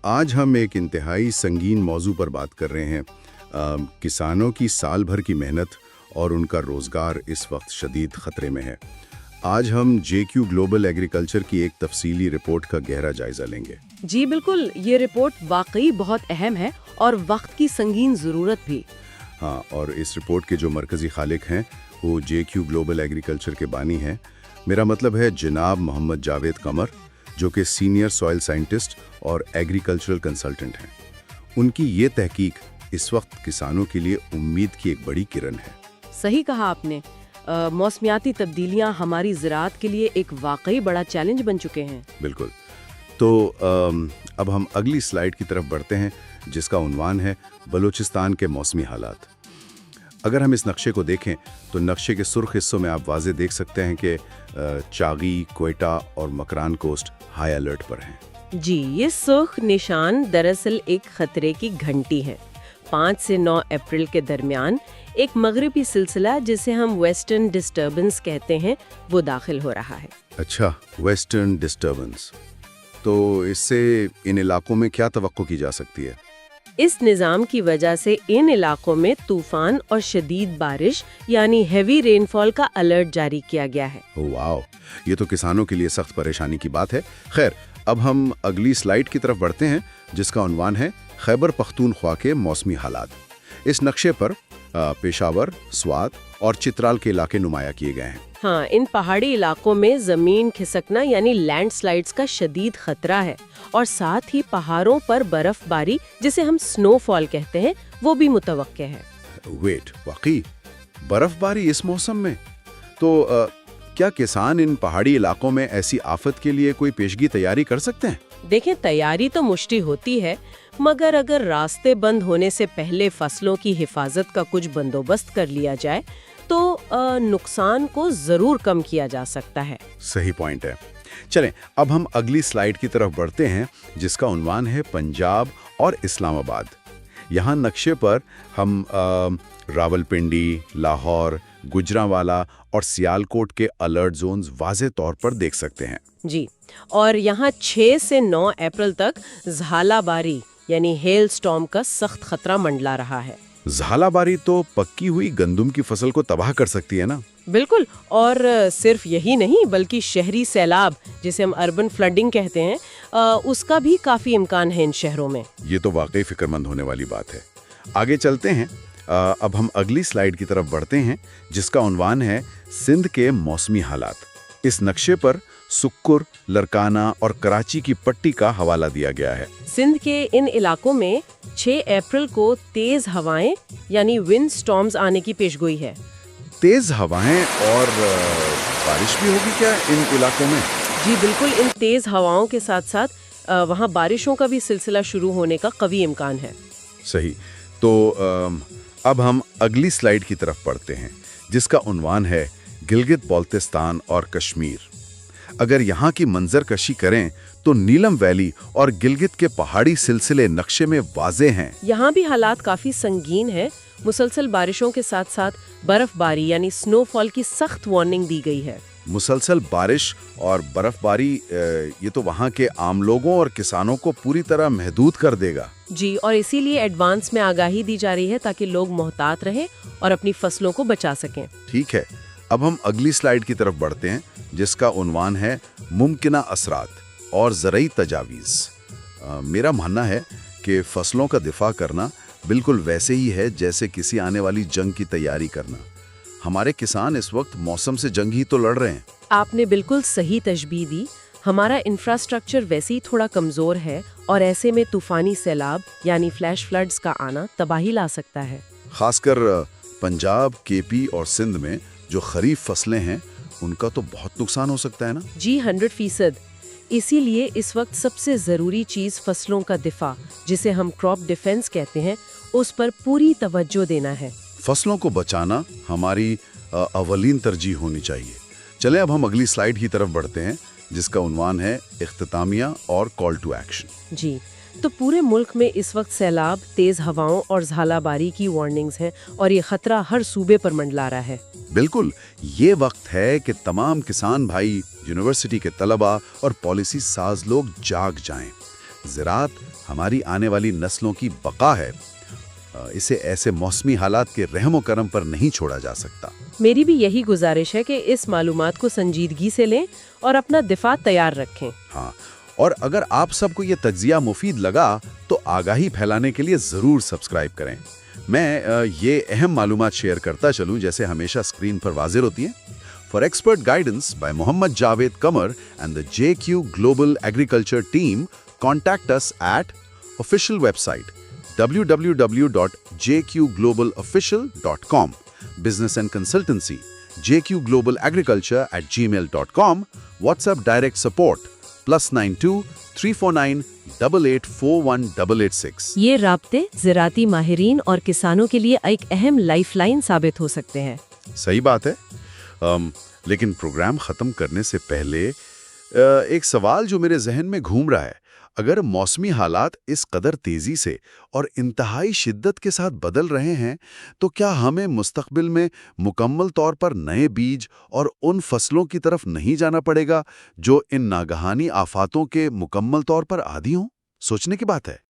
آج ہم ایک انتہائی سنگین موضوع پر بات کر رہے ہیں۔ کسانوں کی سال بھر کی محنت اور ان کا روزگار اس وقت شدید خطرے میں ہے۔ آج ہم جے کیو گلوبل ایگریکلچر کی ایک تفصیلی رپورٹ کا گہرا جائزہ لیں گے۔ جی بالکل، یہ رپورٹ واقعی بہت اہم ہے اور وقت کی سنگین ضرورت بھی۔ ہاں، اور اس رپورٹ کے جو مرکزی خالق ہیں وہ جے کیو گلوبل ایگریکلچر کے بانی ہیں۔ میرا مطلب ہے جناب محمد جاوید قمر، جو کہ سینئر سوائل سائنٹسٹ اور ایگریکلچرل کنسلٹنٹ ہیں۔ ان کی یہ تحقیق اس وقت کسانوں کے لیے امید کی ایک بڑی کرن ہے۔ صحیح کہا آپ نے، موسمیاتی تبدیلیاں ہماری زراعت کے لیے ایک واقعی بڑا چیلنج بن چکے ہیں۔ بالکل۔ تو اب ہم اگلی سلائیڈ کی طرف بڑھتے ہیں، جس کا عنوان ہے بلوچستان کے موسمی حالات۔ اگر ہم اس نقشے کو دیکھیں تو نقشے کے سرخ حصوں میں آپ واضح دیکھ سکتے ہیں کہ چاغی، کوئٹہ اور مکران کوسٹ ہائی الرٹ پر ہیں۔ جی، یہ سرخ نشان دراصل ایک خطرے کی گھنٹی ہے۔ 5 سے 9 اپریل کے درمیان ایک مغربی سلسلہ جسے ہم ویسٹرن ڈسٹربنس کہتے ہیں وہ داخل ہو رہا ہے۔ اچھا، ویسٹرن ڈسٹربنس، تو اس سے ان علاقوں میں کیا توقع کی جا سکتی ہے؟ اس نظام کی وجہ سے ان علاقوں میں طوفان اور شدید بارش یعنی ہیوی رین فال کا الرٹ جاری کیا گیا ہے۔ واو، یہ تو کسانوں کے لیے سخت پریشانی کی بات ہے۔ خیر، اب ہم اگلی سلائیڈ کی طرف بڑھتے ہیں، جس کا عنوان ہے خیبر پختونخوا کے موسمی حالات۔ اس نقشے پر پشاور، سوات اور چترال کے علاقے نمایاں کیے گئے ہیں۔ ہاں، ان پہاڑی علاقوں میں زمین کھسکنا یعنی لینڈ سلائیڈز کا شدید خطرہ ہے، اور ساتھ ہی پہاڑوں پر برف باری جسے ہم سنو فال کہتے ہیں وہ بھی متوقع ہے۔ ویٹ، واقعی برف باری اس موسم میں؟ تو کیا کسان ان پہاڑی علاقوں میں ایسی آفت کے لیے کوئی پیشگی تیاری کر سکتے ہیں؟ دیکھیں، تیاری تو مشتی ہوتی ہے، مگر اگر راستے بند ہونے سے پہلے فصلوں کی حفاظت کا کچھ بندوبست کر لیا جائے تو نقصان کو ضرور کم کیا جا سکتا ہے۔ صحیح پوائنٹ ہے۔ چلیں اب ہم اگلی سلائیڈ کی طرف بڑھتے ہیں، جس کا عنوان ہے پنجاب اور اسلام آباد۔ یہاں نقشے پر ہم راولپنڈی، لاہور، گجرانوالہ اور سیالکوٹ کے الرٹ زونز واضح طور پر دیکھ سکتے ہیں۔ جی، اور یہاں 6 سے 9 اپریل تک ژالہ باری یعنی ہیل سٹارم کا سخت خطرہ منڈلا رہا ہے۔ ژالہ باری تو پکی ہوئی گندم کی فصل کو تباہ کر سکتی ہے نا؟ بالکل، اور صرف یہی نہیں بلکہ شہری سیلاب جسے ہم اربن فلڈنگ کہتے ہیں اس کا بھی کافی امکان ہے ان شہروں میں۔ یہ تو واقعی فکر مند ہونے والی بات ہے۔ آگے چلتے ہیں، اب ہم اگلی سلائیڈ کی طرف بڑھتے ہیں، جس کا عنوان ہے سندھ کے موسمی حالات۔ اس نقشے پر سکر، لرکانہ اور کراچی کی پٹی کا حوالہ دیا گیا ہے۔ سندھ کے ان علاقوں میں 6 اپریل کو تیز ہوائیں یعنی ونڈ سٹارمز آنے کی پیشگوئی ہے۔ تیز ہوائیں اور بارش بھی ہوگی کیا ان علاقوں میں؟ جی بالکل، ان تیز ہواؤں کے ساتھ ساتھ وہاں بارشوں کا بھی سلسلہ شروع ہونے کا قوی امکان ہے۔ صحیح، تو اب ہم اگلی سلائیڈ کی طرف پڑھتے ہیں، جس کا عنوان ہے گلگت بالتستان اور کشمیر۔ اگر یہاں کی منظر کشی کریں تو نیلم ویلی اور گلگت کے پہاڑی سلسلے نقشے میں واضح ہیں۔ یہاں بھی حالات کافی سنگین ہیں۔ مسلسل بارشوں کے ساتھ ساتھ برف باری یعنی سنو فال کی سخت وارننگ دی گئی ہے۔ مسلسل بارش اور برف باری یہ تو وہاں کے عام لوگوں اور کسانوں کو پوری طرح محدود کر دے گا۔ جی، اور اسی لیے ایڈوانس میں آگاہی دی جا رہی ہے تاکہ لوگ محتاط رہیں اور اپنی فصلوں کو بچا سکیں۔ ٹھیک ہے، اب ہم اگلی سلائیڈ کی طرف بڑھتے ہیں، جس کا عنوان ہے ممکنہ اثرات اور زرعی تجاویز۔ میرا ماننا ہے کہ فصلوں کا دفاع کرنا بالکل ویسے ہی ہے جیسے کسی آنے والی جنگ کی تیاری کرنا۔ ہمارے کسان اس وقت موسم سے جنگ ہی تو لڑ رہے ہیں۔ آپ نے بالکل صحیح تشبیہ دی۔ ہمارا انفراسٹرکچر ویسے ہی تھوڑا کمزور ہے، اور ایسے میں طوفانی سیلاب یعنی فلیش فلڈز کا آنا تباہی لا سکتا ہے۔ خاص کر پنجاب، کے پی اور سندھ میں جو خریف فصلیں ہیں ان کا تو بہت نقصان ہو سکتا ہے نا؟ جی 100%۔ اسی لیے اس وقت سب سے ضروری چیز فصلوں کا دفاع جسے ہم کراپ ڈیفنس کہتے ہیں اس پر پوری توجہ دینا ہے۔ فصلوں کو بچانا ہماری اولین ترجیح ہونی چاہیے۔ چلیں اب ہم اگلی سلائیڈ کی طرف بڑھتے ہیں، جس کا عنوان ہے اختتامیہ اور کال ٹو ایکشن۔ جی، تو پورے ملک میں اس وقت سیلاب، تیز ہواؤں اور ژالہ باری کی وارننگز ہیں، اور یہ خطرہ ہر صوبے پر منڈلا رہا ہے۔ بالکل، یہ وقت ہے کہ تمام کسان بھائی، یونیورسٹی کے طلباء اور پالیسی ساز لوگ جاگ جائیں۔ زراعت ہماری آنے والی نسلوں کی بقا ہے، اسے ایسے موسمی حالات کے رحم و کرم پر نہیں چھوڑا جا سکتا۔ میری بھی یہی گزارش ہے کہ اس معلومات کو سنجیدگی سے لیں اور اپنا دفاع تیار رکھیں۔ ہاں، اور اگر آپ سب کو یہ تجزیہ مفید لگا تو آگاہی پھیلانے کے لیے ضرور سبسکرائب کریں۔ میں یہ اہم معلومات شیئر کرتا چلوں جیسے ہمیشہ اسکرین پر واضح ہوتی ہیں۔ For expert guidance by Mohammad Javed Qamar and the JQ Global Agriculture team, contact us at official website www.jqglobalofficial.com, business and consultancy jqglobalagriculture@gmail.com, WhatsApp direct support +92 349 8841 یہ رابطے زراعتی ماہرین اور کسانوں کے لیے ایک اہم لائف لائن ثابت ہو سکتے ہیں۔ صحیح بات ہے۔ لیکن پروگرام ختم کرنے سے پہلے ایک سوال جو میرے ذہن میں گھوم رہا ہے، اگر موسمی حالات اس قدر تیزی سے اور انتہائی شدت کے ساتھ بدل رہے ہیں تو کیا ہمیں مستقبل میں مکمل طور پر نئے بیج اور ان فصلوں کی طرف نہیں جانا پڑے گا جو ان ناگہانی آفاتوں کے مکمل طور پر عادی ہوں؟ سوچنے کی بات ہے۔